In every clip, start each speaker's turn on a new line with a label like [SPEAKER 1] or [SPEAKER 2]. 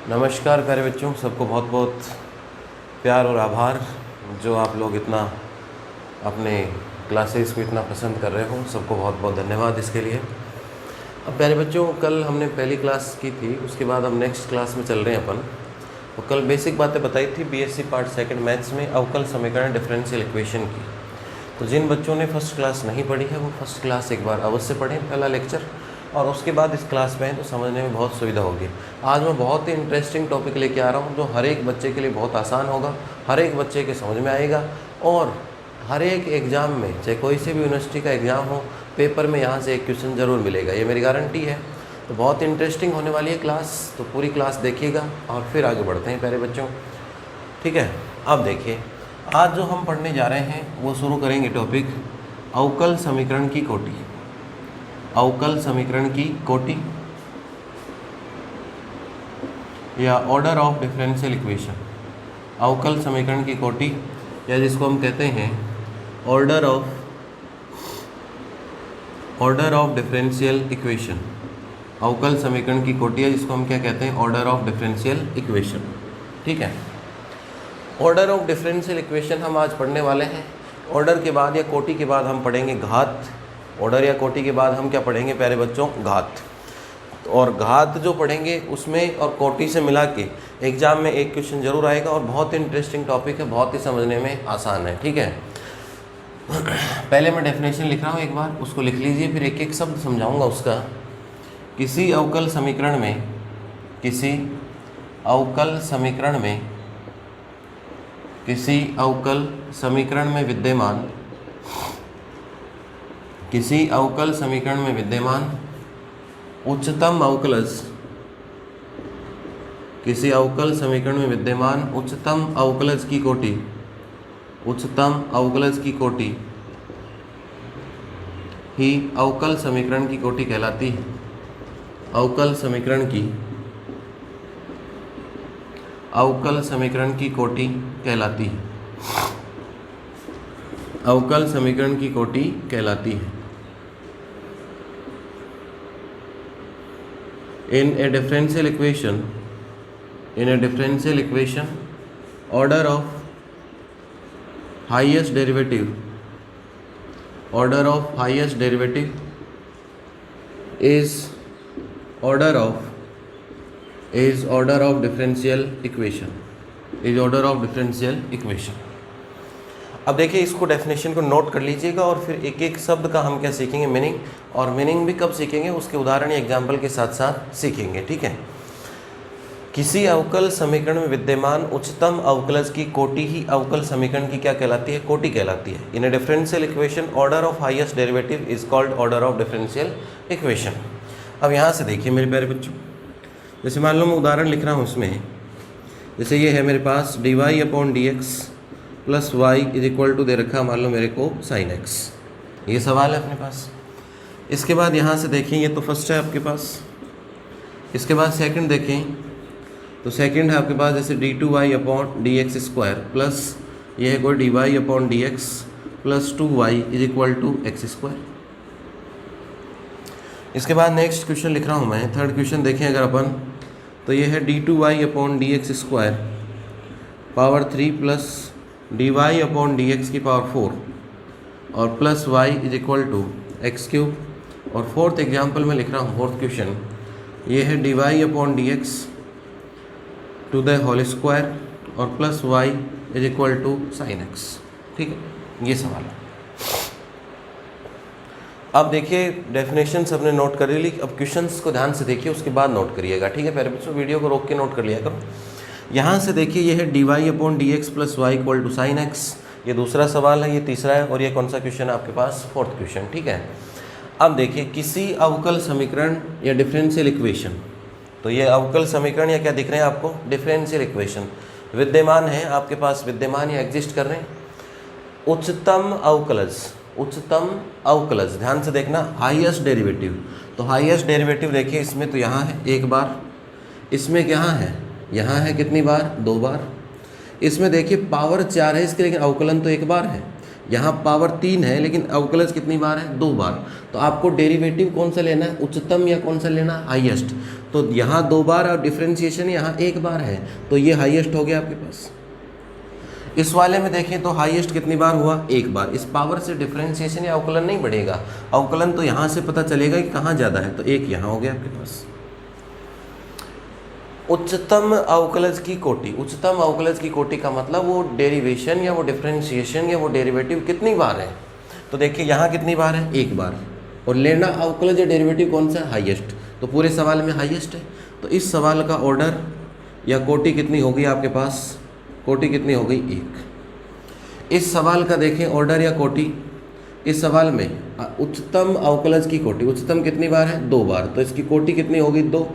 [SPEAKER 1] नमस्कार प्यारे बच्चों, सबको बहुत बहुत प्यार और आभार जो आप लोग इतना अपने क्लासेस को इतना पसंद कर रहे हो। सबको बहुत बहुत धन्यवाद इसके लिए। अब प्यारे बच्चों, कल हमने पहली क्लास की थी, उसके बाद हम नेक्स्ट क्लास में चल रहे हैं अपन। तो कल बेसिक बातें बताई थी बीएससी पार्ट सेकंड मैथ्स में अवकल समीकरण डिफरेंशियल इक्वेशन की। तो जिन बच्चों ने फर्स्ट क्लास नहीं पढ़ी है वो फर्स्ट क्लास एक बार अवश्य पढ़ें, पहला लेक्चर, और उसके बाद इस क्लास में तो समझने में बहुत सुविधा होगी। आज मैं बहुत ही इंटरेस्टिंग टॉपिक लेके आ रहा हूँ जो हर एक बच्चे के लिए बहुत आसान होगा, हर एक बच्चे के समझ में आएगा, और हर एक एग्ज़ाम में, चाहे कोई से भी यूनिवर्सिटी का एग्ज़ाम हो, पेपर में यहाँ से एक क्वेश्चन ज़रूर मिलेगा, ये मेरी गारंटी है। तो बहुत इंटरेस्टिंग होने वाली है क्लास, तो पूरी क्लास देखिएगा और फिर आगे बढ़ते हैं प्यारे बच्चों। ठीक है, अब देखिए आज जो हम पढ़ने जा रहे हैं वो शुरू करेंगे टॉपिक अवकल समीकरण की कोटि। अवकल समीकरण की कोटि या ऑर्डर ऑफ डिफरेंशियल इक्वेशन। अवकल समीकरण की कोटि या जिसको हम कहते हैं ऑर्डर ऑफ डिफरेंशियल इक्वेशन। अवकल समीकरण की कोटि है जिसको हम क्या कहते हैं, ऑर्डर ऑफ डिफरेंशियल इक्वेशन। ठीक है, ऑर्डर ऑफ डिफरेंशियल इक्वेशन हम आज पढ़ने वाले हैं। ऑर्डर के बाद या कोटि के बाद हम पढ़ेंगे घात। ऑर्डर या कोटि के बाद हम क्या पढ़ेंगे प्यारे बच्चों, घात। और घात जो पढ़ेंगे उसमें और कोटि से मिला के एग्जाम में एक क्वेश्चन जरूर आएगा, और बहुत ही इंटरेस्टिंग टॉपिक है, बहुत ही समझने में आसान है। ठीक है, पहले मैं डेफिनेशन लिख रहा हूँ, एक बार उसको लिख लीजिए, फिर एक एक शब्द समझाऊंगा उसका। किसी अवकल समीकरण में, किसी अवकल समीकरण में, किसी अवकल समीकरण में विद्यमान, किसी अवकल समीकरण में विद्यमान उच्चतम अवकलज, किसी अवकल समीकरण में विद्यमान उच्चतम अवकलज की कोटि, उच्चतम अवकलज की कोटि ही अवकल समीकरण की कोटि कहलाती है। अवकल समीकरण की, अवकल समीकरण की कोटि कहलाती है, अवकल समीकरण की कोटि कहलाती है। In a differential equation, in a differential equation, order of highest derivative, order of highest derivative is order of differential equation, is order of differential equation। अब देखिए इसको डेफिनेशन को नोट कर लीजिएगा और फिर एक एक शब्द का हम क्या सीखेंगे, मीनिंग, और मीनिंग भी कब सीखेंगे उसके उदाहरण या एग्जाम्पल के साथ साथ सीखेंगे। ठीक है, किसी अवकल समीकरण में विद्यमान उच्चतम अवकलज की कोटि ही अवकल समीकरण की क्या कहलाती है, कोटि कहलाती है। In a differential equation order of highest derivative is called order of differential equation. अब यहाँ से देखिए मेरे प्यारे बच्चों, जैसे मान लो मैं उदाहरण लिख रहा हूँ उसमें, जैसे ये है मेरे पास dy/dx plus Y is equal to दे रखा मान लो मेरे को साइन एक्स, ये सवाल है अपने पास। इसके बाद यहाँ से देखें, ये तो फर्स्ट है आपके पास, इसके बाद सेकंड देखें तो सेकंड है आपके पास जैसे d2y/dx² प्लस ये है कोई dy/dx plus 2y is equal to x²। इसके बाद नेक्स्ट क्वेश्चन लिख रहा हूँ मैं, थर्ड क्वेश्चन देखें अगर अपन, तो ये है d2y/dx² पावर 3 प्लस dy/dx की पावर 4 और plus y is equal to x³। और फोर्थ एग्जाम्पल में लिख रहा हूँ, फोर्थ क्वेश्चन, ये है dy/dx to the whole square और plus y is equal to sine x। ठीक है, ये सवाल है। अब देखिए डेफिनेशन सबने नोट कर ली, अब क्वेश्चंस को ध्यान से देखिए उसके बाद नोट करिएगा। ठीक है प्यारे बच्चों, वीडियो को रोक के नोट कर लिया करो। यहाँ से देखिए ये है dy/dx plus y equal to sine x, ये दूसरा सवाल है, ये तीसरा है, और ये कौन सा क्वेश्चन है आपके पास, फोर्थ क्वेश्चन। ठीक है, अब देखिए किसी अवकल समीकरण या डिफरेंशियल इक्वेशन, तो ये अवकल समीकरण या क्या दिख रहे हैं आपको, डिफरेंशियल इक्वेशन विद्यमान है आपके पास, विद्यमान या एग्जिस्ट कर रहे हैं। उच्चतम अवकलज, उच्चतम अवकलज, ध्यान से देखना, हाईएस्ट डेरिवेटिव, तो हाईएस्ट डेरिवेटिव देखिए इसमें तो यहाँ है एक बार, इसमें यहाँ है कितनी बार, 2 बार। इसमें देखिए पावर 4 है इसके, लेकिन अवकलन तो एक बार है, यहाँ पावर 3 है लेकिन अवकलज कितनी बार है, 2 बार। तो आपको डेरिवेटिव कौन सा लेना है, उच्चतम या कौन सा लेना है, हाईएस्ट। तो यहाँ 2 बार और डिफरेंशिएशन यहाँ 1 बार है, तो ये हाईएस्ट हो गया आपके पास। इस वाले में देखें तो हाईएस्ट कितनी बार हुआ, 1 बार। इस पावर से डिफरेंशिएशन या अवकलन नहीं बढ़ेगा, अवकलन तो यहाँ से पता चलेगा कि कहाँ ज़्यादा है, तो 1 यहाँ हो गया आपके पास। उच्चतम अवकलज की कोटि, उच्चतम अवकलज की कोटि का मतलब वो डेरिवेशन या वो डिफरेंशिएशन या वो डेरिवेटिव कितनी बार है। तो देखिए यहाँ कितनी बार है, 1 बार। और लेना अवकलज या डेरिवेटिव कौन सा है, हाईएस्ट। तो पूरे सवाल में हाईएस्ट है। तो इस सवाल का ऑर्डर या कोटि कितनी होगी आपके पास, कोटि कितनी हो गई, 1। इस सवाल का देखें ऑर्डर या कोटि, इस सवाल में उच्चतम अवकलज की कोटि, उच्चतम कितनी बार है, 2 बार। तो इसकी कोटि कितनी होगी, 2।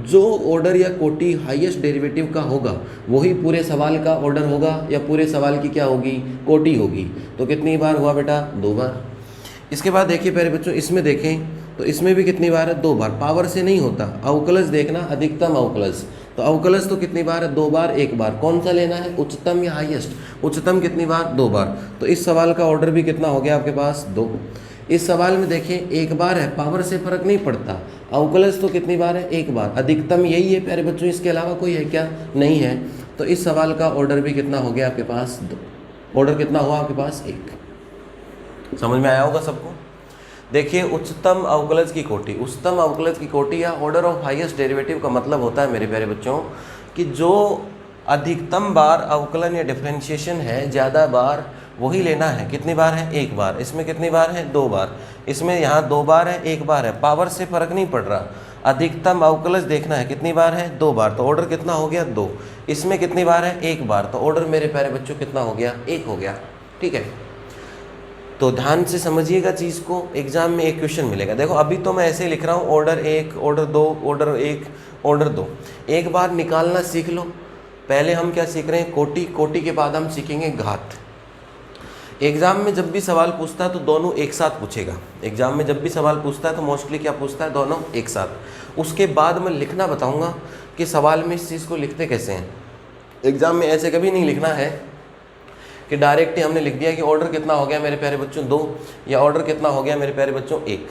[SPEAKER 1] जो ऑर्डर या कोटि हाईएस्ट डेरिवेटिव का होगा वही पूरे सवाल का ऑर्डर होगा या पूरे सवाल की क्या होगी, कोटि होगी। तो कितनी बार हुआ बेटा, 2 बार। इसके बाद देखिए प्यारे बच्चों, इसमें देखें तो इसमें भी कितनी बार है, 2 बार। पावर से नहीं होता, अवकलज देखना, अधिकतम अवकलज। तो अवकलज तो कितनी बार है, 2 बार, 1 बार। कौन सा लेना है, उच्चतम या हाईएस्ट। उच्चतम कितनी बार, 2 बार। तो इस सवाल का ऑर्डर भी कितना हो गया आपके पास, 2। इस सवाल में देखें 1 बार है, पावर से फर्क नहीं पड़ता। अवकलज तो कितनी बार है, 1 बार। अधिकतम यही है प्यारे बच्चों, इसके अलावा कोई है क्या, नहीं है। तो इस सवाल का ऑर्डर भी कितना हो गया आपके पास, 2। ऑर्डर कितना हुआ आपके पास, 1। समझ में आया होगा सबको। देखिए उच्चतम अवकलज की कोटि, उच्चतम अवकलज की कोटि या ऑर्डर ऑफ हाईएस्ट डेरिवेटिव का मतलब होता है मेरे प्यारे बच्चों कि जो अधिकतम बार अवकलन या डिफरेंशिएशन है, ज़्यादा बार वही लेना है। कितनी बार है, 1 बार। इसमें कितनी बार है, 2 बार। इसमें यहाँ 2 बार है, 1 बार है। पावर से फर्क नहीं पड़ रहा। अधिकतम अवकलज देखना है, कितनी बार है, 2 बार। तो ऑर्डर कितना हो गया, 2। इसमें कितनी बार है, 1 बार। तो ऑर्डर मेरे प्यारे बच्चों कितना हो गया, 1 हो गया। ठीक है, तो ध्यान से समझिएगा चीज़ को, एग्जाम में एक क्वेश्चन मिलेगा। देखो अभी तो मैं ऐसे लिख रहा हूँ, ऑर्डर 1, ऑर्डर 2, ऑर्डर 1, ऑर्डर 2। एक बार निकालना सीख लो। पहले हम क्या सीख रहे हैं, कोटि। कोटि के बाद हम सीखेंगे घात। एग्जाम में जब भी सवाल पूछता है तो दोनों एक साथ पूछेगा। एग्जाम में जब भी सवाल पूछता है तो मोस्टली क्या पूछता है, दोनों एक साथ। उसके बाद मैं लिखना बताऊँगा कि सवाल में इस चीज़ को लिखते कैसे हैं। एग्जाम में ऐसे कभी नहीं लिखना है कि डायरेक्ट ही हमने लिख दिया कि ऑर्डर कितना हो गया मेरे प्यारे बच्चों, 2, या ऑर्डर कितना हो गया मेरे प्यारे बच्चों, 1,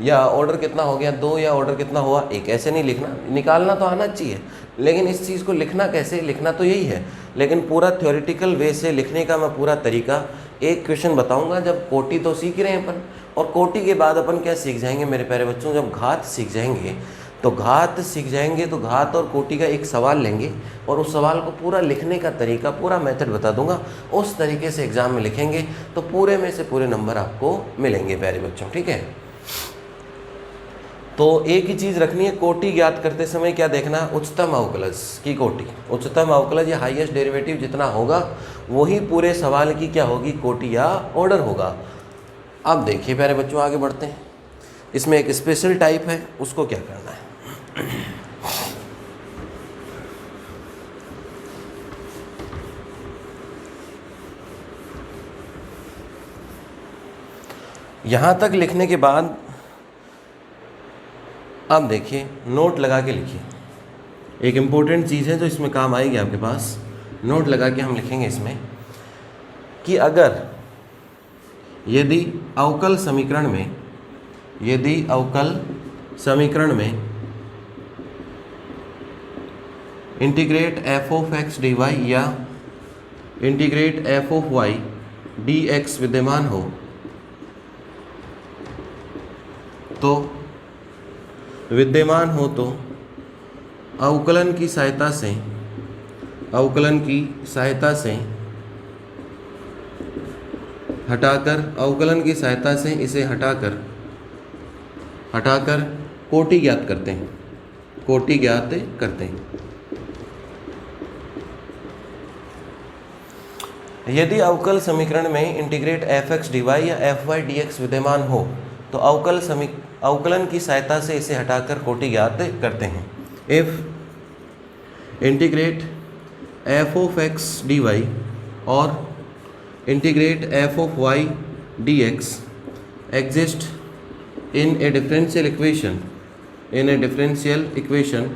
[SPEAKER 1] या ऑर्डर कितना हो गया, 2, या ऑर्डर कितना हुआ, 1। ऐसे नहीं लिखना, निकालना तो आना चाहिए, लेकिन इस चीज़ को लिखना कैसे, लिखना तो यही है, लेकिन पूरा थ्योरेटिकल वे से लिखने का मैं पूरा तरीका एक क्वेश्चन बताऊँगा। जब कोटि तो सीख रहे हैं अपन, और कोटि के बाद अपन क्या सीख जाएंगे मेरे प्यारे बच्चों, जब घात सीख जाएंगे। तो घात सीख जाएंगे तो घात और कोटि का एक सवाल लेंगे और उस सवाल को पूरा लिखने का तरीका, पूरा मेथड बता दूंगा, उस तरीके से एग्जाम में लिखेंगे तो पूरे में से पूरे नंबर आपको मिलेंगे प्यारे बच्चों। ठीक है, तो एक ही चीज़ रखनी है, कोटि ज्ञात करते समय क्या देखना, उच्चतम अवकलज की कोटि। उच्चतम अवकलज या हाईएस्ट डेरिवेटिव जितना होगा वही पूरे सवाल की क्या होगी, कोटि या ऑर्डर होगा। अब देखिए प्यारे बच्चों, आगे बढ़ते हैं। इसमें एक स्पेशल टाइप है, उसको क्या करना है। यहाँ तक लिखने के बाद अब देखिए, नोट लगा के लिखिए। एक इम्पोर्टेंट चीज़ है जो इसमें काम आएगी आपके पास। नोट लगा के हम लिखेंगे इसमें कि अगर यदि अवकल समीकरण में, यदि अवकल समीकरण में integrate f of x dy या integrate f of y dx विद्यमान हो तो अवकलन की सहायता से, अवकलन की सहायता से हटाकर, अवकलन की सहायता से इसे हटाकर कोटि ज्ञात करते हैं, कोटि ज्ञात करते हैं। यदि अवकल समीकरण में इंटीग्रेट fx dy या fy dx विद्यमान हो तो अवकलन की सहायता से इसे हटाकर कोटि ज्ञात करते हैं। If integrate f of x dy और integrate f of y dx exist in a differential equation,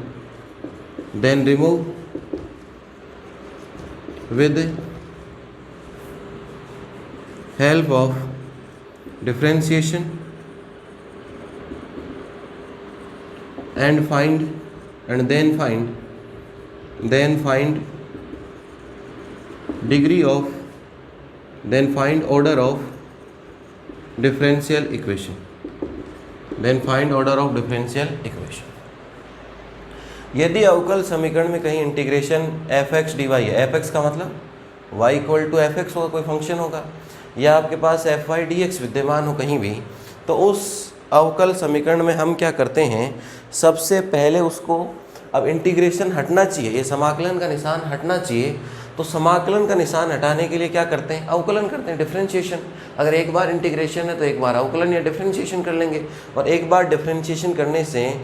[SPEAKER 1] then remove with help of differentiation and then find order of differential equation. यदि अवकल समीकरण में कहीं integration F X D Y है, F X का मतलब Y equal to F X होगा, कोई फंक्शन होगा, या आपके पास एफ वाई डी एक्स विद्यमान हो कहीं भी, तो उस अवकल समीकरण में हम क्या करते हैं, सबसे पहले उसको, अब इंटीग्रेशन हटना चाहिए, ये समाकलन का निशान हटना चाहिए, तो समाकलन का निशान हटाने के लिए क्या करते हैं, अवकलन करते हैं, डिफरेंशिएशन। अगर एक बार इंटीग्रेशन है तो एक बार अवकलन या डिफरेंशिएशन कर लेंगे, और एक बार डिफरेंशिएशन करने से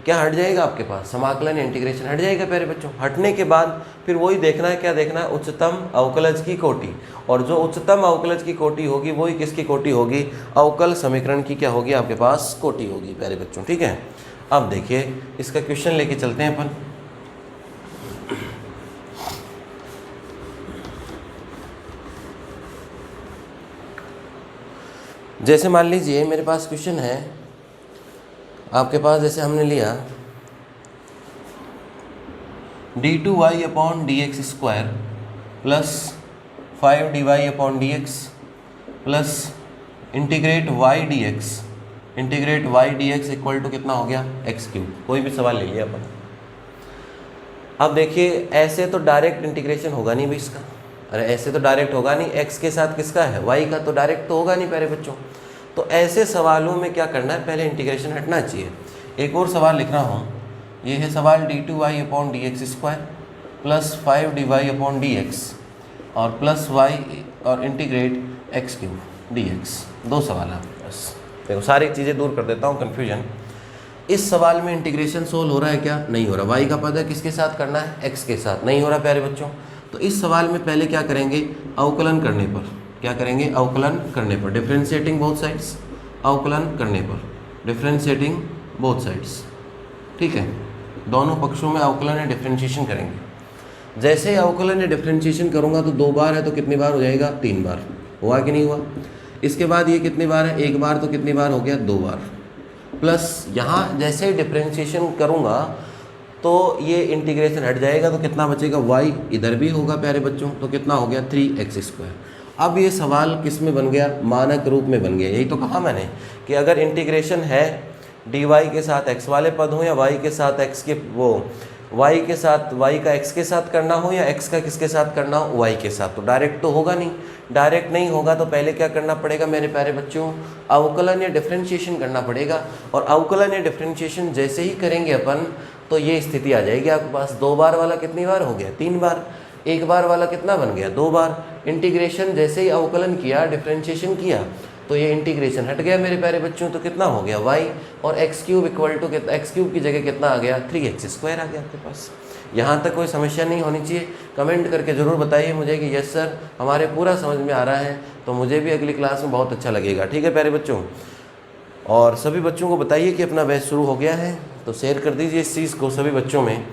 [SPEAKER 1] क्या हट जाएगा, आपके पास समाकलन या इंटीग्रेशन हट जाएगा प्यारे बच्चों। हटने के बाद फिर वही देखना है, क्या देखना है, उच्चतम अवकलज की कोटि, और जो उच्चतम अवकलज की कोटि होगी वही किसकी कोटि होगी, अवकल समीकरण की क्या होगी, आपके पास कोटि होगी प्यारे बच्चों। ठीक है, अब देखिए इसका क्वेश्चन लेके चलते हैं अपन। जैसे मान लीजिए मेरे पास क्वेश्चन है आपके पास, जैसे हमने लिया d2y upon D X square plus 5dy upon D X plus integrate y D X equal to कितना हो गया, एक्स क्यूब। कोई भी सवाल ले लिया अपन। अब देखिए ऐसे तो डायरेक्ट इंटीग्रेशन होगा नहीं भी इसका, अरे ऐसे तो डायरेक्ट होगा नहीं, x के साथ किसका है, y का, तो डायरेक्ट तो होगा नहीं प्यारे बच्चों। तो ऐसे सवालों में क्या करना है, पहले इंटीग्रेशन हटना चाहिए। एक और सवाल लिख रहा हूँ, ये है सवाल d2y upon D X square plus 5dy upon D x और प्लस y और integrate x cube D x. दो सवाल है बस, देखो सारी चीज़ें दूर कर देता हूँ कन्फ्यूजन। इस सवाल में इंटीग्रेशन सोल्व हो रहा है क्या, नहीं हो रहा। y का पद किसके साथ करना है, x के साथ, नहीं हो रहा प्यारे बच्चों। तो इस सवाल में पहले क्या करेंगे, अवकलन करने पर, क्या करेंगे, अवकलन करने पर, डिफरेंशिएटिंग बोथ साइड्स, अवकलन करने पर, डिफरेंशिएटिंग बोथ साइड्स। ठीक है, दोनों पक्षों में अवकलन या डिफरेंशिएशन करेंगे। जैसे ही अवकलन या डिफरेंशिएशन करूँगा तो 2 बार है तो कितनी बार हो जाएगा, 3 बार। हुआ कि नहीं हुआ। इसके बाद ये कितनी बार है, 1 बार, तो कितनी बार हो गया, 2 बार। प्लस यहाँ जैसे ही डिफरेंशिएशन करूँगा तो ये इंटीग्रेशन हट जाएगा, तो कितना बचेगा, y इधर भी होगा प्यारे बच्चों, तो कितना हो गया, 3x स्क्वायर। अब ये सवाल किस में बन गया, मानक रूप में बन गया। यही तो कहा मैंने कि अगर इंटीग्रेशन है dy के साथ x वाले पद हो या y के साथ x के y के साथ y का x के साथ करना हो या x का किसके साथ करना हो, y के साथ, तो डायरेक्ट तो होगा नहीं। डायरेक्ट नहीं होगा तो पहले क्या करना पड़ेगा मेरे प्यारे बच्चों, अवकलन या डिफरेंशिएशन करना पड़ेगा। और अवकलन या डिफरेंशिएशन जैसे ही करेंगे अपन तो ये स्थिति आ जाएगी आपके पास। 2 बार वाला कितनी बार हो गया, 3 बार। 1 बार वाला कितना बन गया, 2 बार। इंटीग्रेशन जैसे ही अवकलन किया, डिफरेंशिएशन किया, तो ये इंटीग्रेशन हट गया मेरे प्यारे बच्चों, तो कितना हो गया, y और X cube equal to X cube की जगह कितना आ गया, 3x स्क्वायर आ गया आपके पास। यहाँ तक कोई समस्या नहीं होनी चाहिए। कमेंट करके ज़रूर बताइए मुझे कि यस सर हमारे पूरा समझ में आ रहा है, तो मुझे भी अगली क्लास में बहुत अच्छा लगेगा। ठीक है प्यारे बच्चों, और सभी बच्चों को बताइए कि अपना बैच शुरू हो गया है, तो शेयर कर दीजिए इस चीज़ को सभी बच्चों में।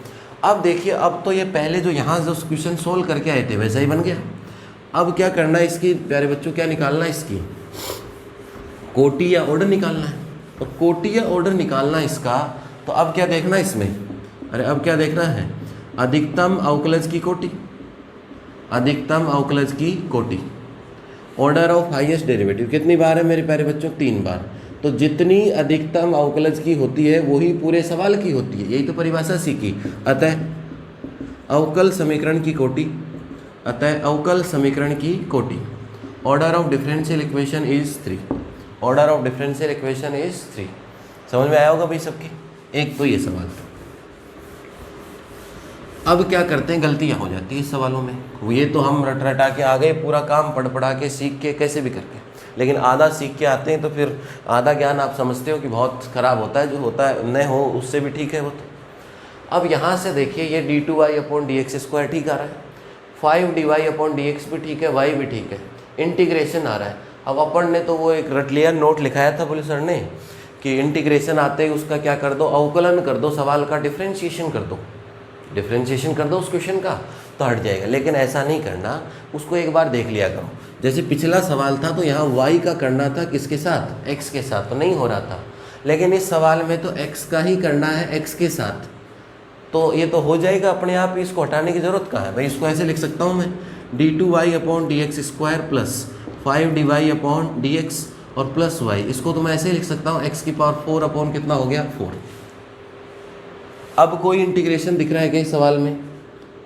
[SPEAKER 1] अब देखिए, अब तो ये पहले जो यहाँ जो क्वेश्चन सोल्व करके आए थे वैसा ही बन गया। अब क्या करना है इसकी प्यारे बच्चों, क्या निकालना है, इसकी कोटि या ऑर्डर निकालना है। तो कोटि या ऑर्डर निकालना है इसका, तो अब क्या देखना है इसमें, अरे अब क्या देखना है, अधिकतम अवकलज की कोटि, अधिकतम अवकलज की कोटि, ऑर्डर ऑफ हाईएस्ट डेरिवेटिव कितनी बार है मेरे प्यारे बच्चों, 3 बार। तो जितनी अधिकतम अवकलज की होती है वही पूरे सवाल की होती है, यही तो परिभाषा सीखी। अतः अवकल समीकरण की कोटि, अतः अवकल समीकरण की कोटि, order of differential equation is 3, order of differential equation is 3। समझ में आया होगा भाई सबके, एक तो ये सवाल था। अब क्या करते हैं, गलतियाँ हो जाती है इस सवालों में। ये तो हम रट रटा के आ गए, पूरा काम पढ़ पढ़ा के सीख के कैसे भी करके, लेकिन आधा सीख के आते हैं तो फिर आधा ज्ञान आप समझते हो कि बहुत ख़राब होता है, जो होता है न हो उससे भी ठीक है वो तो। अब यहाँ से देखिए ये d2y upon D X square ठीक आ रहा है, 5dy अपॉन डी एक्स भी ठीक है, y भी ठीक है, इंटीग्रेशन आ रहा है। अब अपन ने तो वो एक रट लिया, नोट लिखाया था बोले सर ने कि इंटीग्रेशन आते ही उसका क्या कर दो, अवकलन कर दो, सवाल का डिफरेंशिएशन कर दो, डिफरेंशिएशन कर दो उस क्वेश्चन का। तो हट जाएगा, लेकिन ऐसा नहीं करना, उसको एक बार देख लिया करो। जैसे पिछला सवाल था तो यहाँ y का करना था किसके साथ, x के साथ, तो नहीं हो रहा था, लेकिन इस सवाल में तो x का ही करना है x के साथ, तो ये तो हो जाएगा अपने आप ही, इसको हटाने की ज़रूरत कहाँ है भाई। इसको ऐसे लिख सकता हूँ मैं, d2y/dx² प्लस 5dy/dx और प्लस y, इसको तो मैं ऐसे लिख सकता हूँ x⁴ कितना हो गया 4। अब कोई इंटीग्रेशन दिख रहा है क्या इस सवाल में,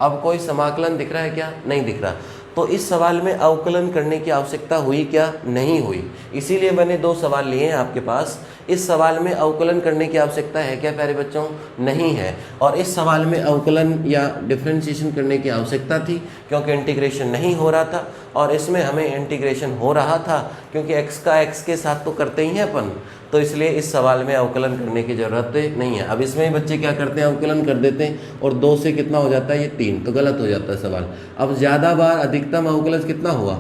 [SPEAKER 1] अब कोई समाकलन दिख रहा है क्या, नहीं दिख रहा। तो इस सवाल में अवकलन करने की आवश्यकता हुई क्या, नहीं हुई, इसीलिए मैंने 2 सवाल लिए हैं आपके पास। इस सवाल में अवकलन करने की आवश्यकता है क्या प्यारे बच्चों, नहीं है। और इस सवाल में अवकलन या डिफरेंशिएशन करने की आवश्यकता थी क्योंकि इंटीग्रेशन नहीं हो रहा था, और इसमें हमें इंटीग्रेशन हो रहा था क्योंकि x का x के साथ तो करते ही हैं अपन, तो इसलिए इस सवाल में अवकलन करने की ज़रूरत नहीं है। अब इसमें बच्चे क्या करते हैं, अवकलन कर देते हैं और 2 से कितना हो जाता है ये 3, तो गलत हो जाता है सवाल। अब ज़्यादा बार अधिकतम अवकलज कितना हुआ,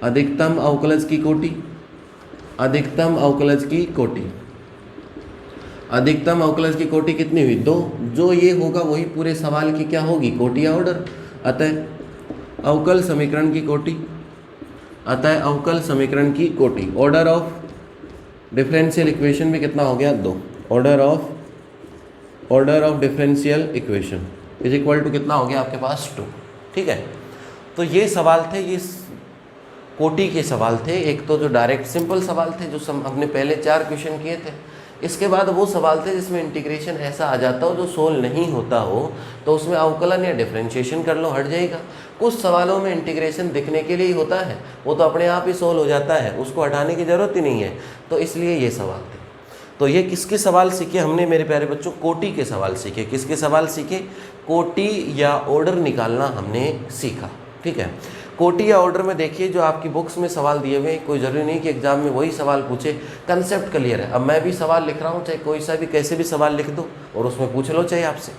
[SPEAKER 1] अधिकतम अवकलज की कोटि, अधिकतम अवकलज की कोटि, अधिकतम अवकलज की कोटि कितनी हुई 2, जो ये होगा वही पूरे सवाल की क्या होगी, कोटि या ऑर्डर। अतः अवकल समीकरण की कोटि, अतः अवकल समीकरण की कोटि, ऑर्डर ऑफ डिफरेंशियल इक्वेशन में कितना हो गया 2, order of differential equation is equal to कितना हो गया आपके पास 2। ठीक है, तो ये सवाल थे, ये कोटि के सवाल थे। एक तो जो डायरेक्ट सिंपल सवाल थे जो हमने पहले 4 क्वेश्चन किए थे, इसके बाद वो सवाल थे जिसमें इंटीग्रेशन ऐसा आ जाता हो जो सोल्व नहीं होता हो, तो उसमें अवकलन या डिफरेंशिएशन कर लो, हट जाएगा। कुछ सवालों में इंटीग्रेशन दिखने के लिए ही होता है, वो तो अपने आप ही सोल्व हो जाता है, उसको हटाने की ज़रूरत ही नहीं है, तो इसलिए ये सवाल थे। तो ये किसके सवाल सीखे हमने मेरे प्यारे बच्चों, कोटि के सवाल सीखे। किसके सवाल सीखे, कोटि या ऑर्डर निकालना हमने सीखा। ठीक है, कोटि या ऑर्डर में देखिए जो आपकी बुक्स में सवाल दिए हुए, कोई ज़रूरी नहीं कि एग्जाम में वही सवाल पूछे, कंसेप्ट क्लियर है। अब मैं भी सवाल लिख रहा हूँ, चाहे कोई सा भी कैसे भी सवाल लिख दो और उसमें पूछ लो चाहे आपसे,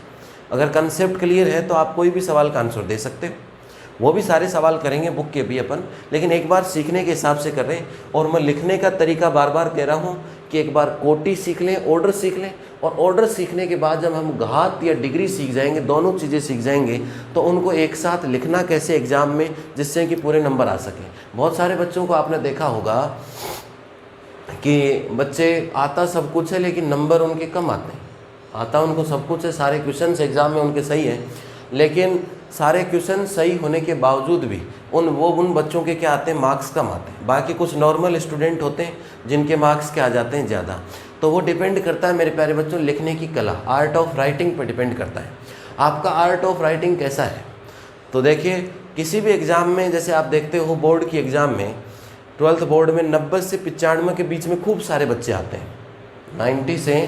[SPEAKER 1] अगर कंसेप्ट क्लियर है तो आप कोई भी सवाल का आंसर दे सकते हो। वो भी सारे सवाल करेंगे बुक के भी अपन, लेकिन एक बार सीखने के हिसाब से कर रहे हैं। और मैं लिखने का तरीका बार बार कह रहा हूँ कि एक बार कोटि सीख लें, ऑर्डर सीख लें, और ऑर्डर सीखने के बाद जब हम घात या डिग्री सीख जाएंगे, दोनों चीज़ें सीख जाएंगे, तो उनको एक साथ लिखना कैसे एग्ज़ाम में, जिससे कि पूरे नंबर आ सकें। बहुत सारे बच्चों को आपने देखा होगा कि बच्चे आता सब कुछ है लेकिन नंबर उनके कम आते हैं। आता उनको सब कुछ है, सारे क्वेश्चन एग्ज़ाम में उनके सही है, लेकिन सारे क्वेश्चन सही होने के बावजूद भी उन बच्चों के क्या आते हैं, मार्क्स कम आते हैं। बाकी कुछ नॉर्मल स्टूडेंट होते हैं जिनके मार्क्स क्या आ जाते हैं ज़्यादा। तो वो डिपेंड करता है मेरे प्यारे बच्चों लिखने की कला, आर्ट ऑफ राइटिंग पर डिपेंड करता है। आपका आर्ट ऑफ राइटिंग कैसा है, तो देखिए किसी भी एग्ज़ाम में, जैसे आप देखते हो बोर्ड की एग्ज़ाम में, 12th बोर्ड में 90 से 95 के बीच में खूब सारे बच्चे आते हैं। 90 से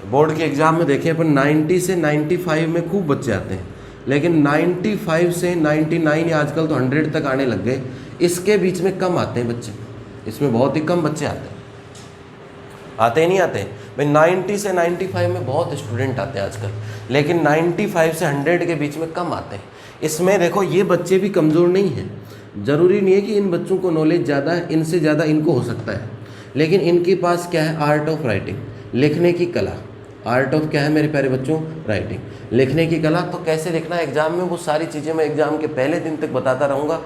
[SPEAKER 1] बोर्ड के एग्ज़ाम में देखिए अपन 90 से 95 में खूब बच्चे आते हैं, लेकिन 95 से 99 या आजकल तो 100 तक आने लग गए, इसके बीच में कम आते हैं बच्चे, इसमें बहुत ही कम बच्चे आते हैं। आते ही नहीं आते भाई, 90 से 95 में बहुत स्टूडेंट आते हैं आजकल, लेकिन 95 से 100 के बीच में कम आते हैं। इसमें देखो ये बच्चे भी कमज़ोर नहीं हैं, ज़रूरी नहीं है कि इन बच्चों को नॉलेज ज़्यादा है, इनसे ज़्यादा इनको हो सकता है, लेकिन इनके पास क्या है, आर्ट ऑफ राइटिंग, लिखने की कला। आर्ट ऑफ क्या है मेरे प्यारे बच्चों, राइटिंग, लिखने की कला। तो कैसे लिखना है एग्ज़ाम में, वो सारी चीज़ें मैं एग्ज़ाम के पहले दिन तक बताता रहूँगा,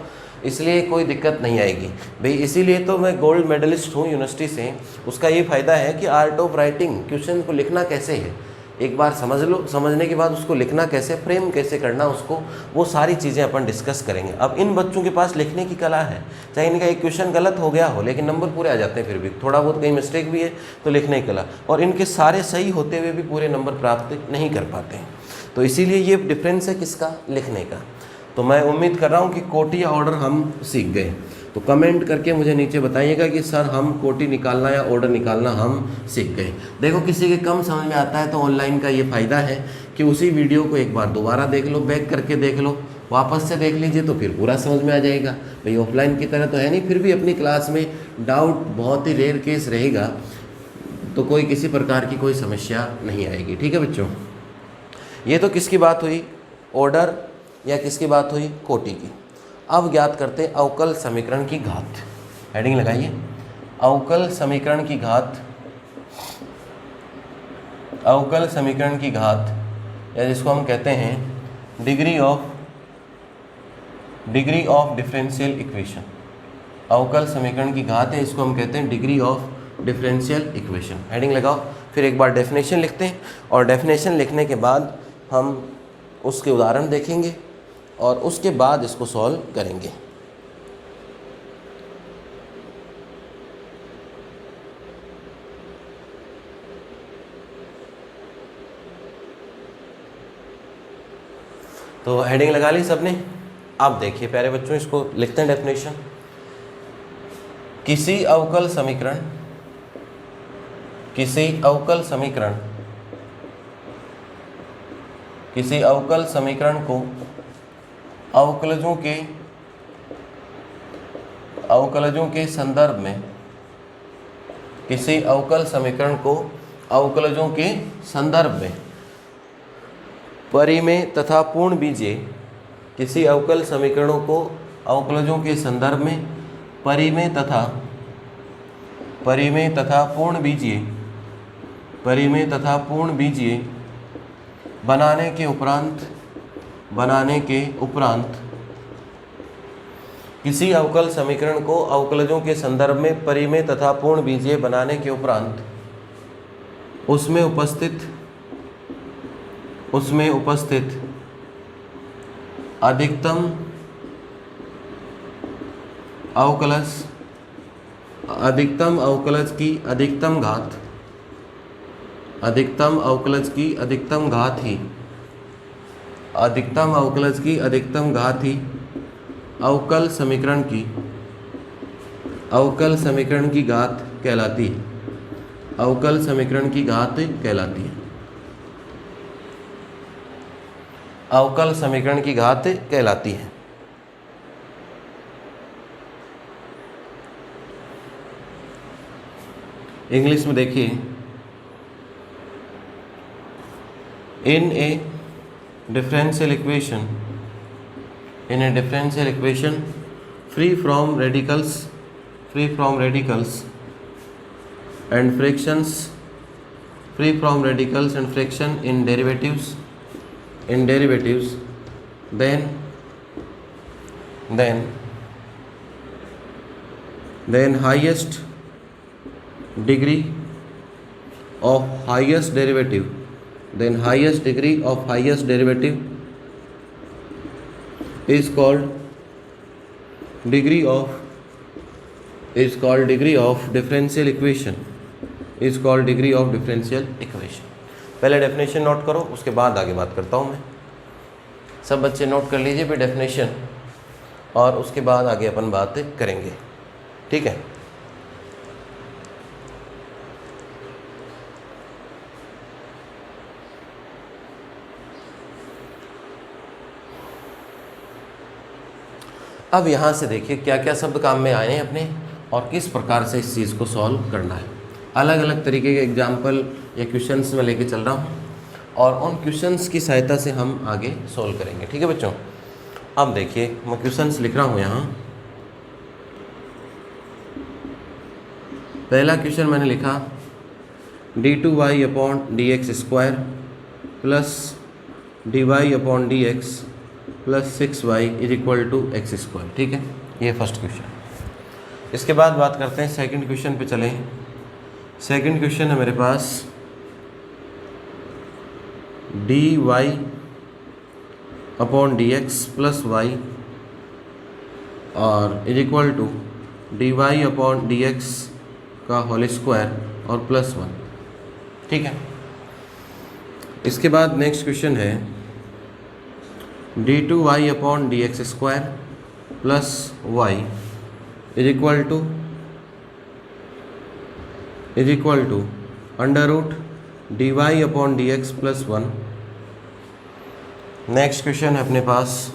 [SPEAKER 1] इसलिए कोई दिक्कत नहीं आएगी भाई। इसीलिए तो मैं गोल्ड मेडलिस्ट हूँ यूनिवर्सिटी से। उसका ये फ़ायदा है कि आर्ट ऑफ राइटिंग, क्वेश्चन को लिखना कैसे है एक बार समझ लो, समझने के बाद उसको लिखना कैसे, फ्रेम कैसे करना उसको, वो सारी चीज़ें अपन डिस्कस करेंगे। अब इन बच्चों के पास लिखने की कला है, चाहे इनका एक क्वेश्चन गलत हो गया हो लेकिन नंबर पूरे आ जाते हैं, फिर भी थोड़ा बहुत कहीं मिस्टेक भी है तो लिखने की कला, और इनके सारे सही होते हुए भी पूरे नंबर प्राप्त नहीं कर पाते हैं। तो इसीलिए ये डिफरेंस है किसका, लिखने का। तो मैं उम्मीद कर रहा हूँ कि कोटि या ऑर्डर हम सीख गए। तो कमेंट करके मुझे नीचे बताइएगा कि सर हम कोटि निकालना या ऑर्डर निकालना हम सीख गए। देखो किसी के कम समझ में आता है तो ऑनलाइन का ये फ़ायदा है कि उसी वीडियो को एक बार दोबारा देख लो, बैक करके देख लो, वापस से देख लीजिए तो फिर पूरा समझ में आ जाएगा। भाई ऑफलाइन की तरह तो है नहीं, फिर भी अपनी क्लास में डाउट बहुत ही रेयर केस रहेगा, तो कोई किसी प्रकार की कोई समस्या नहीं आएगी। ठीक है बच्चों, ये तो किसकी बात हुई, ऑर्डर या किसकी बात हुई, कोटि की। अब ज्ञात करते हैं अवकल समीकरण की घात। हेडिंग लगाइए, अवकल समीकरण की घात, अवकल समीकरण की घात, या जिसको हम कहते हैं degree of degree of differential equation, अवकल समीकरण की घात है, इसको हम कहते हैं degree of differential equation. Heading लगाओ। फिर एक बार डेफिनेशन लिखते हैं और डेफिनेशन लिखने के बाद हम उसके उदाहरण देखेंगे और उसके बाद इसको सॉल्व करेंगे। तो हेडिंग लगा ली सबने। अब देखिए प्यारे बच्चों, इसको लिखते हैं डेफिनेशन। किसी अवकल समीकरण को अवकलजों के संदर्भ में, किसी अवकल समीकरण को अवकलजों के संदर्भ में परिमेय तथा पूर्ण बीजीय, किसी अवकल समीकरणों को अवकलजों के संदर्भ में परिमेय तथा पूर्ण बीजीय बनाने के उपरांत किसी अवकल समीकरण को अवकलजों के संदर्भ में परिमेय तथा पूर्ण बीजीय बनाने के उपरांत उसमें उपस्थित अधिकतम अवकलज की अधिकतम घात ही अवकल समीकरण की घात कहलाती है। अवकल समीकरण की घात कहलाती है। इंग्लिश में देखिए, in a differential equation free from radicals and fractions in derivatives, then highest degree of highest derivative is called degree of differential equation, पहले डेफिनेशन नोट करो, उसके बाद आगे बात करता हूँ मैं। सब बच्चे नोट कर लीजिए फिर डेफिनेशन, और उसके बाद आगे अपन बात करेंगे, ठीक है। अब यहाँ से देखिए क्या क्या शब्द काम में आए हैं अपने, और किस प्रकार से इस चीज़ को सॉल्व करना है। अलग अलग तरीके के एग्जाम्पल या क्वेश्चंस में लेके चल रहा हूँ, और उन क्वेश्चंस की सहायता से हम आगे सॉल्व करेंगे, ठीक है बच्चों। अब देखिए मैं क्वेश्चंस लिख रहा हूँ यहाँ। पहला क्वेश्चन मैंने लिखा d2y/dx² plus dy/dx plus 6y = x², ठीक है। ये फर्स्ट क्वेश्चन। इसके बाद बात करते हैं सेकंड क्वेश्चन पे चलें। सेकंड क्वेश्चन है मेरे पास dy/dx प्लस y और = dy/dx का होल स्क्वायर और +1, ठीक है। इसके बाद नेक्स्ट क्वेश्चन है d2y/dx² plus y = √dy/dx plus 1। Next question है अपने पास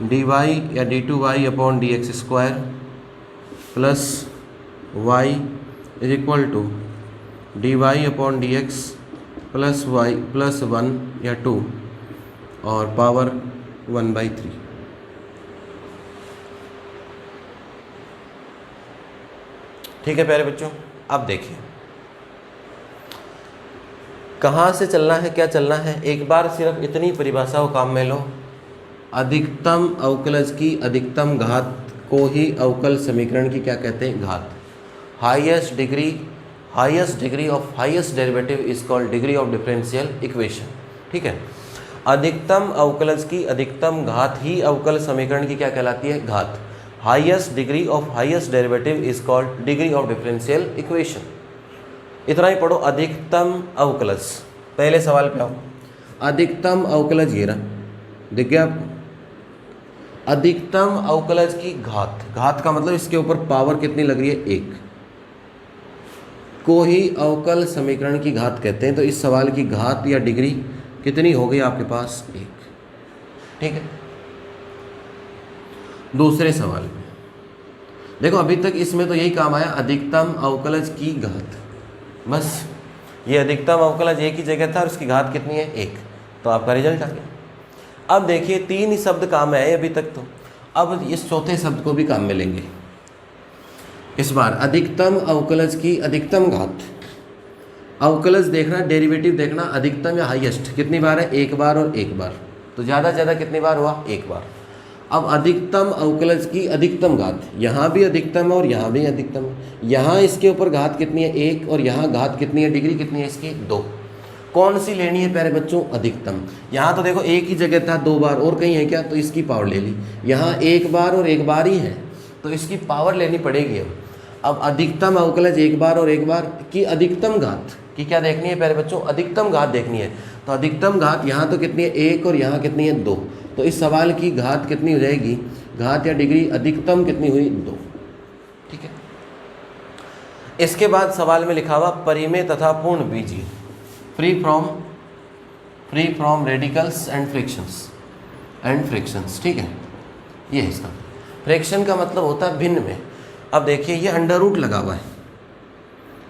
[SPEAKER 1] dy या d2y/dx² plus y = dy/dx plus y plus 1 या 2 और पावर 1/3। ठीक है प्यारे बच्चों। अब देखिए कहाँ से चलना है, क्या चलना है। एक बार सिर्फ इतनी परिभाषा को काम में लो, अधिकतम अवकलज की अधिकतम घात को ही अवकल समीकरण की क्या कहते हैं? घात। Highest degree of highest derivative is called degree of differential equation. ठीक है, अधिकतम अवकलज की अधिकतम घात ही अवकल समीकरण की क्या कहलाती है? घात। Highest degree of highest derivative is called degree of differential equation. इतना ही पढ़ो। अधिकतम अवकलज, पहले सवाल पे आओ। अधिकतम अवकलज ये रहा, दिख गया आपको? अधिकतम अवकलज की घात, घात का मतलब इसके ऊपर पावर कितनी लग रही है? 1 को ही अवकल समीकरण की घात कहते हैं। तो इस सवाल की घात या डिग्री कितनी हो गई आपके पास? 1। ठीक है, दूसरे सवाल में देखो, अभी तक इसमें तो यही काम आया, अधिकतम अवकलज की घात। बस ये अधिकतम अवकलज एक ही जगह था और उसकी घात कितनी है? 1। तो आपका रिजल्ट आ गया। अब देखिए 3 ही शब्द काम आए अभी तक, तो अब इस चौथे शब्द को भी काम में लेंगे। इस बार अधिकतम अवकलज की अधिकतम घात। अवकलज देखना, डेरिवेटिव देखना, अधिकतम या हाईएस्ट कितनी बार है? 1 बार और 1 बार। तो ज़्यादा से ज़्यादा कितनी बार हुआ? 1 बार। अब अधिकतम अवकलज की अधिकतम घात, यहाँ भी अधिकतम है और यहाँ भी अधिकतम है। यहाँ इसके ऊपर घात कितनी है? 1, और यहाँ घात कितनी है? डिग्री कितनी है इसकी? 2। कौन सी लेनी है प्यारे बच्चों? अधिकतम। यहाँ तो देखो एक ही जगह था 2 बार, और कहीं है क्या? तो इसकी पावर ले ली। यहाँ 1 बार और 1 बार ही है, तो इसकी पावर लेनी पड़ेगी। अब अधिकतम अवकलज 1 बार और 1 बार की अधिकतम घात की क्या देखनी है प्यारे बच्चों? अधिकतम घात देखनी है। तो अधिकतम घात यहाँ तो कितनी है? 1, और यहाँ कितनी है? 2। तो इस सवाल की घात कितनी हो जाएगी? घात या डिग्री अधिकतम कितनी हुई? 2। ठीक है, इसके बाद सवाल में लिखा हुआ परिमेय तथा पूर्ण बीजीय, free from radicals and frictions. ठीक है, ये है इसका। फ्रिक्शन का मतलब होता है भिन्न में। अब देखिए ये अंडर रूट लगा हुआ है,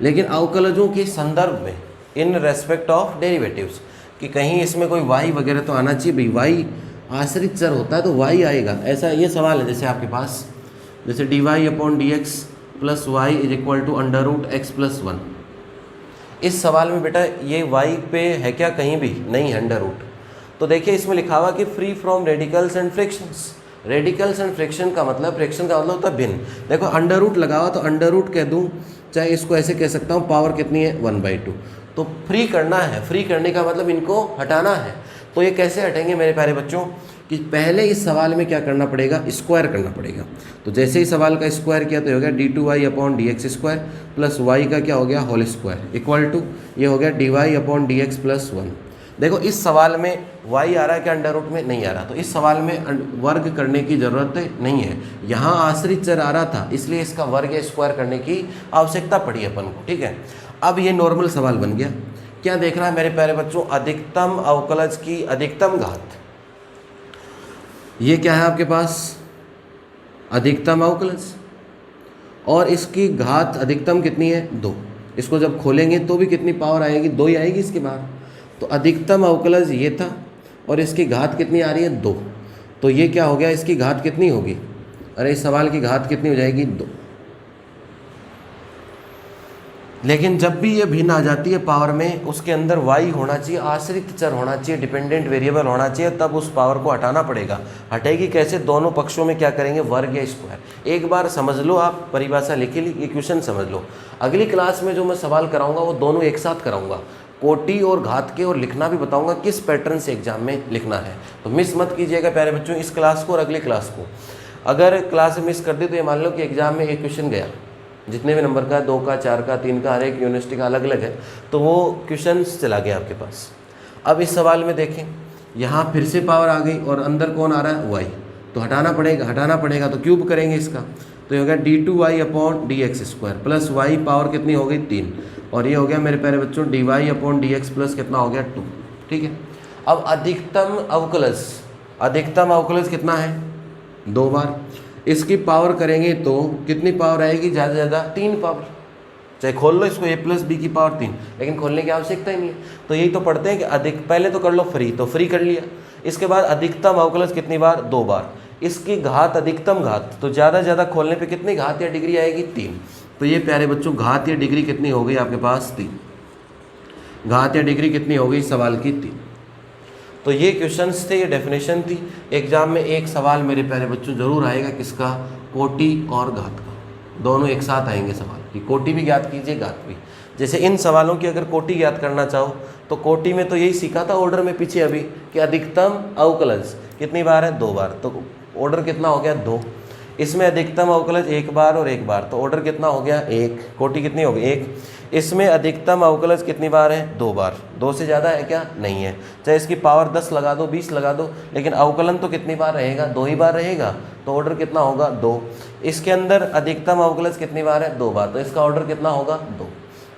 [SPEAKER 1] लेकिन अवकलजों के संदर्भ में, इन रेस्पेक्ट ऑफ डेरिवेटिव्स, कि कहीं इसमें कोई y वगैरह तो आना चाहिए भाई। y आश्रित चर होता है तो y आएगा, ऐसा ये सवाल है। जैसे आपके पास जैसे dy/dx plus Y is equal to under root X plus 1। इस सवाल में बेटा ये y पे है क्या? कहीं भी नहीं है अंडर रूट। तो देखिए इसमें लिखा हुआ कि free from radicals and frictions. Radicals and friction का मतलब, फ्रिक्शन का मतलब होता है भिन्न। देखो अंडर रूट लगा हुआ, तो अंडर रूट कह दूँ, चाहे इसको ऐसे कह सकता हूँ, पावर कितनी है? 1/2। तो फ्री करना है, फ्री करने का मतलब इनको हटाना है। तो ये कैसे हटेंगे मेरे प्यारे बच्चों? कि पहले इस सवाल में क्या करना पड़ेगा? स्क्वायर करना पड़ेगा। तो जैसे ही सवाल का स्क्वायर किया तो हो गया d2y/dx² प्लस y का क्या हो गया? होल स्क्वायर इक्वल टू ये हो गया dy/dx प्लस 1। देखो इस सवाल में y आ रहा है क्या? अंडर रूट में नहीं आ रहा, तो इस सवाल में वर्ग करने की ज़रूरत नहीं है। यहाँ आश्रित चर आ रहा था, इसलिए इसका वर्ग या स्क्वायर करने की आवश्यकता पड़ी अपन को। ठीक है, अब ये नॉर्मल सवाल बन गया। क्या देख रहा है मेरे प्यारे बच्चों? अधिकतम अवकलज की अधिकतम घात। ये क्या है आपके पास? अधिकतम अवकलज, और इसकी घात अधिकतम कितनी है? 2। इसको जब खोलेंगे तो भी कितनी पावर आएगी? 2 ही आएगी इसके बाहर। तो अधिकतम अवकलज ये था, और इसकी घात कितनी आ रही है? 2। तो ये क्या हो गया? इसकी घात कितनी होगी? अरे इस सवाल की घात कितनी हो जाएगी? 2। लेकिन जब भी ये भिन्न आ जाती है पावर में, उसके अंदर y होना चाहिए, आश्रित चर होना चाहिए, डिपेंडेंट वेरिएबल होना चाहिए, तब उस पावर को हटाना पड़ेगा। हटेगी कैसे? दोनों पक्षों में क्या करेंगे? वर्ग या स्क्वायर। एक बार समझ लो, आप परिभाषा लिखी, ये क्वेश्चन समझ लो। अगली क्लास में जो मैं सवाल कराऊंगा वो दोनों एक साथ कराऊंगा, कोटि और घात के, और लिखना भी बताऊंगा किस पैटर्न से एग्जाम में लिखना है। तो मिस मत कीजिएगा प्यारे बच्चों इस क्लास को और अगली क्लास को। अगर क्लास मिस कर दी तो ये मान लो कि एग्जाम में एक क्वेश्चन गया, जितने भी नंबर का, 2 का, 4 का, 3 का, हर एक यूनिवर्सिटी का अलग अलग है, तो वो क्वेश्चन चला गया आपके पास। अब इस सवाल में देखें, यहाँ फिर से पावर आ गई और अंदर कौन आ रहा है? y। तो हटाना पड़ेगा, तो क्यूब करेंगे इसका, तो ये हो गया d2y/dx² प्लस y पावर कितनी हो गई? 3, और ये हो गया मेरे प्यारे बच्चों dy/dx प्लस कितना हो गया? 2। ठीक है, अब अधिकतम अवकलज कितना है? 2 बार। इसकी पावर करेंगे तो कितनी पावर आएगी? ज़्यादा से ज़्यादा 3 पावर। चाहे खोल लो इसको a+b की पावर 3, लेकिन खोलने की आवश्यकता ही नहीं है। तो यही तो पढ़ते हैं कि पहले तो कर लो फ्री, तो फ्री कर लिया। इसके बाद अधिकतम अवकलज कितनी बार? 2 बार। इसकी घात अधिकतम घात, तो ज़्यादा से ज़्यादा खोलने पे कितनी घात या डिग्री आएगी? 3। तो ये प्यारे बच्चों घात या डिग्री कितनी हो गई आपके पास? 3। घात या डिग्री कितनी हो गई सवाल की? 3। तो ये क्वेश्चंस थे, ये डेफिनेशन थी। एग्जाम में एक सवाल मेरे प्यारे बच्चों जरूर आएगा, किसका? कोटि और घात का, दोनों एक साथ आएंगे सवाल कि कोटि भी ज्ञात कीजिए, घात भी। जैसे इन सवालों की अगर कोटि ज्ञात करना चाहो तो कोटि में तो यही सीखा था ऑर्डर में पीछे अभी कि अधिकतम अवकलज कितनी बार है? 2 बार, तो ऑर्डर कितना हो गया? 2। इसमें अधिकतम अवकलज 1 बार और 1 बार, तो ऑर्डर कितना हो गया? 1। कोटि कितनी हो गई? 1। इसमें अधिकतम अवकलज कितनी बार है? 2 बार। 2 से ज़्यादा है क्या? नहीं है। चाहे इसकी पावर 10 लगा दो, 20 लगा दो, लेकिन अवकलन तो कितनी बार रहेगा? 2 ही बार रहेगा, तो ऑर्डर कितना होगा? 2। इसके अंदर अधिकतम अवकलज कितनी बार है? 2 बार, तो इसका ऑर्डर कितना होगा? 2।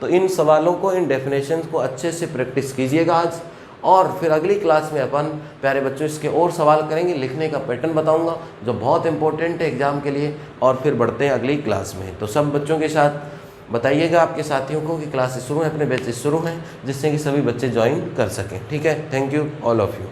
[SPEAKER 1] तो इन सवालों को, इन डेफिनेशंस को अच्छे से प्रैक्टिस कीजिएगा आज, और फिर अगली क्लास में अपन प्यारे बच्चों इसके और सवाल करेंगे। लिखने का पैटर्न बताऊंगा जो बहुत इंपॉर्टेंट है एग्जाम के लिए, और फिर बढ़ते हैं अगली क्लास में। तो सब बच्चों के साथ बताइएगा आपके साथियों को कि क्लासेस शुरू हैं, अपने बैचेस शुरू हैं, जिससे कि सभी बच्चे ज्वाइन कर सकें। ठीक है, thank you all of you.